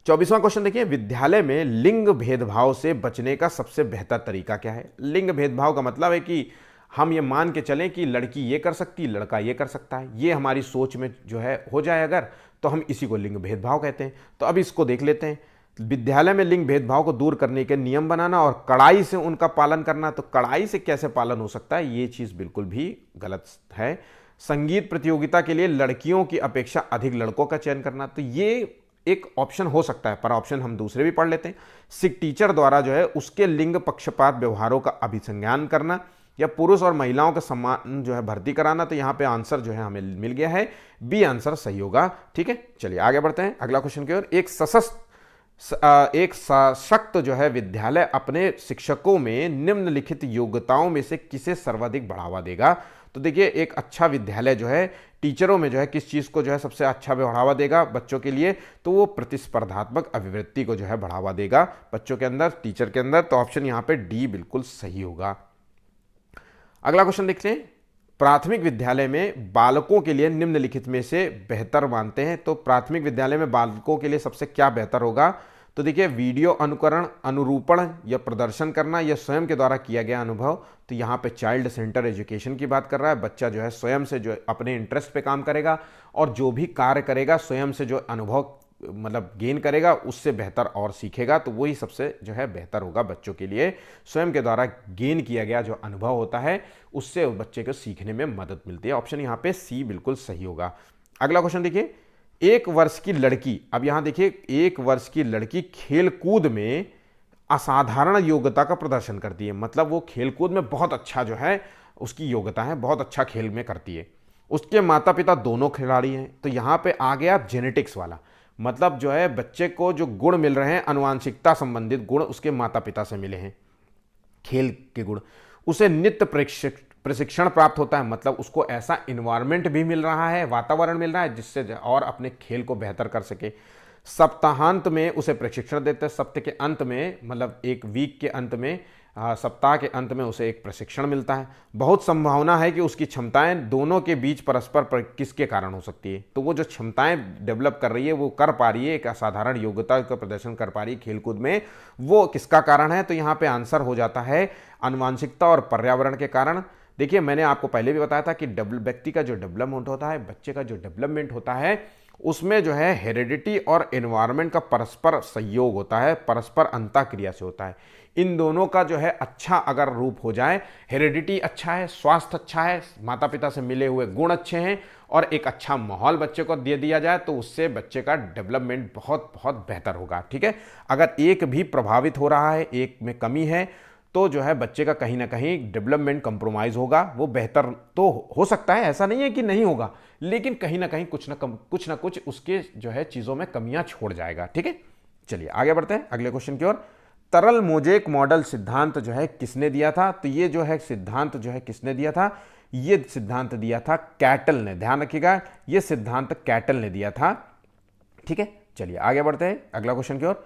24वां क्वेश्चन देखिए, विद्यालय में लिंग भेदभाव से बचने का सबसे बेहतर तरीका क्या है। लिंग भेदभाव का मतलब है कि हम ये मान के चलें कि लड़की ये कर सकती, लड़का ये कर सकता है, ये हमारी सोच में जो है हो जाए अगर, तो हम इसी को लिंग भेदभाव कहते हैं। तो अब इसको देख लेते हैं। विद्यालय में लिंग भेदभाव को दूर करने के नियम बनाना और कड़ाई से उनका पालन करना। तो कड़ाई से कैसे पालन हो सकता है, ये चीज बिल्कुल भी गलत है। संगीत प्रतियोगिता के लिए लड़कियों की अपेक्षा अधिक लड़कों का चयन करना, तो ये एक ऑप्शन हो सकता है, पर ऑप्शन हम दूसरे भी पढ़ लेते हैं। सिख टीचर द्वारा जो है उसके लिंग पक्षपात व्यवहारों का अभिसंज्ञान करना, या पुरुष और महिलाओं का समान जो है भर्ती कराना। तो यहां पे आंसर जो है हमें मिल गया है, बी आंसर सही होगा। ठीक है, चलिए आगे बढ़ते हैं अगला क्वेश्चन की ओर। एक सशक्त जो है विद्यालय अपने शिक्षकों में निम्नलिखित योग्यताओं में से किसे सर्वाधिक बढ़ावा देगा। तो देखिए, एक अच्छा विद्यालय जो है टीचरों में जो है किस चीज को जो है सबसे अच्छा बढ़ावा देगा बच्चों के लिए, तो वो प्रतिस्पर्धात्मक अभिवृत्ति को जो है बढ़ावा देगा बच्चों के अंदर, टीचर के अंदर। तो ऑप्शन यहां पे डी बिल्कुल सही होगा। अगला क्वेश्चन देखते हैं, प्राथमिक विद्यालय में बालकों के लिए निम्नलिखित में से बेहतर मानते हैं। तो प्राथमिक विद्यालय में बालकों के लिए सबसे क्या बेहतर होगा। तो देखिए, वीडियो अनुकरण, अनुरूपण या प्रदर्शन करना, या स्वयं के द्वारा किया गया अनुभव। तो यहाँ पे चाइल्ड सेंटर एजुकेशन की बात कर रहा है। बच्चा जो है स्वयं से जो अपने इंटरेस्ट पे काम करेगा और जो भी कार्य करेगा स्वयं से जो अनुभव मतलब गेन करेगा उससे बेहतर और सीखेगा। तो वही सबसे जो है बेहतर होगा बच्चों के लिए। स्वयं के द्वारा गेन किया गया जो अनुभव होता है उससे बच्चे को सीखने में मदद मिलती है। ऑप्शन यहाँ पे सी बिल्कुल सही होगा। अगला क्वेश्चन देखिए, 1 वर्ष की लड़की, अब यहां देखिए 1 वर्ष की लड़की खेलकूद में असाधारण योग्यता का प्रदर्शन करती है। मतलब वो खेलकूद में बहुत अच्छा जो है उसकी योग्यता है, बहुत अच्छा खेल में करती है। उसके माता पिता दोनों खिलाड़ी हैं। तो यहां पे आ गया जेनेटिक्स वाला, मतलब जो है बच्चे को जो गुण मिल रहे हैं, आनुवांशिकता संबंधित गुण उसके माता पिता से मिले हैं, खेल के गुण। उसे नित्य प्रशिक्षण प्राप्त होता है, मतलब उसको ऐसा इन्वायरमेंट भी मिल रहा है, वातावरण मिल रहा है जिससे और अपने खेल को बेहतर कर सके। सप्ताहांत में उसे प्रशिक्षण देते हैं, सप्ताह के अंत में, मतलब एक वीक के अंत में, सप्ताह के अंत में उसे एक प्रशिक्षण मिलता है। बहुत संभावना है कि उसकी क्षमताएं दोनों के बीच परस्पर किसके कारण हो सकती है। तो वो जो क्षमताएं डेवलप कर रही है, वो कर पा रही है, एक असाधारण योग्यता का प्रदर्शन कर पा रही है खेलकूद में, वो किसका कारण है। तो यहाँ पे आंसर हो जाता है आनुवांशिकता और पर्यावरण के कारण। देखिए, मैंने आपको पहले भी बताया था कि व्यक्ति का जो डेवलपमेंट होता है, बच्चे का जो डेवलपमेंट होता है, उसमें जो है हेरिडिटी और एनवायरनमेंट का परस्पर सहयोग होता है, परस्पर अंतःक्रिया से होता है। इन दोनों का जो है अच्छा अगर रूप हो जाए, हेरिडिटी अच्छा है, स्वास्थ्य अच्छा है, माता पिता से मिले हुए गुण अच्छे हैं और एक अच्छा माहौल बच्चे को दे दिया जाए, तो उससे बच्चे का डेवलपमेंट बहुत बहुत बेहतर होगा। ठीक है, अगर एक भी प्रभावित हो रहा है, एक में कमी है, तो जो है बच्चे का कहीं ना कहीं डेवलपमेंट कंप्रोमाइज होगा। वो बेहतर तो हो सकता है, ऐसा नहीं है कि नहीं होगा, लेकिन कहीं ना कहीं कुछ ना कुछ उसके जो है चीजों में कमियां छोड़ जाएगा। ठीक है, चलिए आगे बढ़ते हैं अगले क्वेश्चन की ओर। तरल मोजेक मॉडल सिद्धांत जो है किसने दिया था। तो ये जो है सिद्धांत जो है किसने दिया था, ये सिद्धांत दिया था कैटल ने। ध्यान रखिएगा, ये सिद्धांत कैटल ने दिया था। ठीक है, चलिए आगे बढ़ते हैं अगला क्वेश्चन की ओर।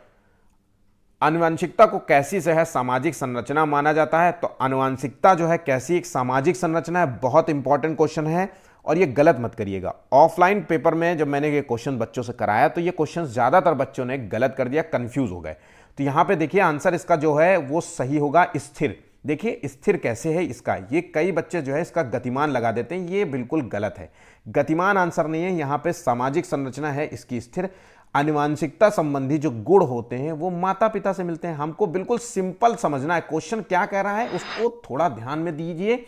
आनुवांशिकता को कैसी से है सामाजिक संरचना माना जाता है। तो आनुवांशिकता जो है कैसी एक सामाजिक संरचना है, बहुत इंपॉर्टेंट क्वेश्चन है और ये गलत मत करिएगा। ऑफलाइन पेपर में जब मैंने ये क्वेश्चन बच्चों से कराया तो ये क्वेश्चन ज़्यादातर बच्चों ने गलत कर दिया, कंफ्यूज हो गए। तो यहाँ पे देखिए आंसर इसका जो है वो सही होगा स्थिर। देखिए स्थिर कैसे है इसका, ये कई बच्चे जो है इसका गतिमान लगा देते हैं, ये बिल्कुल गलत है। गतिमान आंसर नहीं है, यहाँ पे सामाजिक संरचना है इसकी स्थिर। आनुवांशिकता संबंधी जो गुण होते हैं वो माता पिता से मिलते हैं। हमको बिल्कुल सिंपल समझना है, क्वेश्चन क्या कह रहा है उसको थोड़ा ध्यान में दीजिए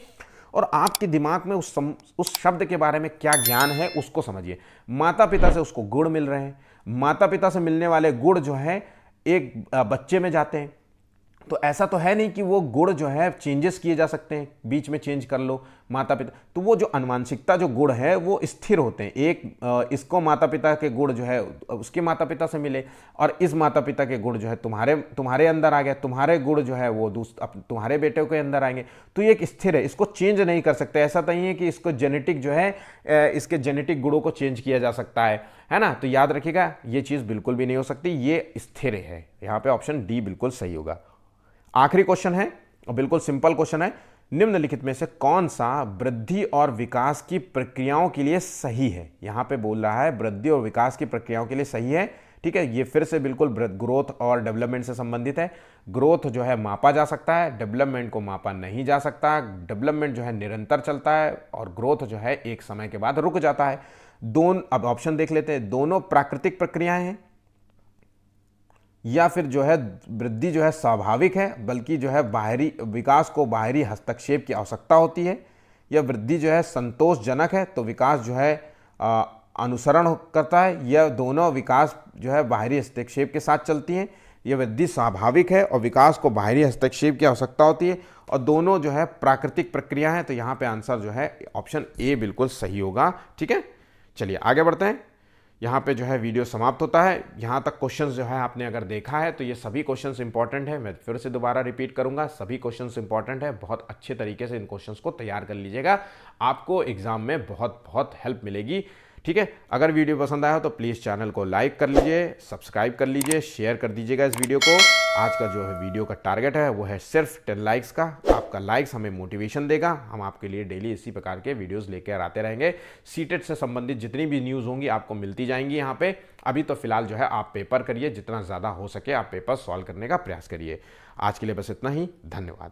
और आपके दिमाग में उस शब्द के बारे में क्या ज्ञान है उसको समझिए। माता पिता से उसको गुण मिल रहे हैं, माता पिता से मिलने वाले गुण जो है एक बच्चे में जाते हैं, तो ऐसा तो है नहीं कि वो गुण जो है चेंजेस किए जा सकते हैं, बीच में चेंज कर लो माता पिता। तो वो जो आनुवांशिकता जो गुण है वो स्थिर होते हैं। एक इसको माता पिता के गुण जो है उसके माता पिता से मिले और इस माता पिता के गुण जो है तुम्हारे अंदर आ गया, तुम्हारे गुण जो है वो तुम्हारे बेटे के अंदर आएंगे। तो ये एक स्थिर है, इसको चेंज नहीं कर सकते। ऐसा नहीं है कि इसको जेनेटिक जो है इसके जेनेटिक गुणों को चेंज किया जा सकता है ना। तो याद रखिएगा ये चीज़ बिल्कुल भी नहीं हो सकती, ये स्थिर है। यहाँ पे ऑप्शन डी बिल्कुल सही होगा। आखिरी क्वेश्चन है और बिल्कुल सिंपल क्वेश्चन है, निम्नलिखित में से कौन सा वृद्धि और विकास की प्रक्रियाओं के लिए सही है। यहां पे बोल रहा है वृद्धि और विकास की प्रक्रियाओं के लिए सही है। ठीक है, ये फिर से बिल्कुल ग्रोथ और डेवलपमेंट से संबंधित है। ग्रोथ जो है मापा जा सकता है, डेवलपमेंट को मापा नहीं जा सकता। डेवलपमेंट जो है निरंतर चलता है और ग्रोथ जो है एक समय के बाद रुक जाता है। अब ऑप्शन देख लेते हैं, दोनों प्राकृतिक प्रक्रियाएं हैं या फिर जो है वृद्धि जो है स्वाभाविक है, बल्कि जो है बाहरी विकास को बाहरी हस्तक्षेप की आवश्यकता होती है, या वृद्धि जो है संतोषजनक है तो विकास जो है अनुसरण करता है, या दोनों विकास जो है बाहरी हस्तक्षेप के साथ चलती हैं। यह वृद्धि स्वाभाविक है और विकास को बाहरी हस्तक्षेप की आवश्यकता होती है और दोनों जो है प्राकृतिक प्रक्रिया है। तो यहाँ पे आंसर जो है ऑप्शन ए बिल्कुल सही होगा। ठीक है, चलिए आगे बढ़ते हैं। यहाँ पे जो है वीडियो समाप्त होता है। यहाँ तक क्वेश्चंस जो है आपने अगर देखा है तो ये सभी क्वेश्चंस इंपॉर्टेंट है। मैं फिर से दोबारा रिपीट करूँगा, सभी क्वेश्चंस इंपॉर्टेंट है। बहुत अच्छे तरीके से इन क्वेश्चंस को तैयार कर लीजिएगा, आपको एग्जाम में बहुत बहुत हेल्प मिलेगी। ठीक है, अगर वीडियो पसंद आया हो तो प्लीज़ चैनल को लाइक कर लीजिए, सब्सक्राइब कर लीजिए, शेयर कर दीजिएगा इस वीडियो को। आज का जो है वीडियो का टारगेट है वो है सिर्फ 10 लाइक्स का। आपका लाइक्स हमें मोटिवेशन देगा, हम आपके लिए डेली इसी प्रकार के वीडियोस लेकर आते रहेंगे। सीटेट से संबंधित जितनी भी न्यूज़ होंगी आपको मिलती जाएंगी यहाँ पे। अभी तो फिलहाल जो है आप पेपर करिए, जितना ज़्यादा हो सके आप पेपर सॉल्व करने का प्रयास करिए। आज के लिए बस इतना ही, धन्यवाद।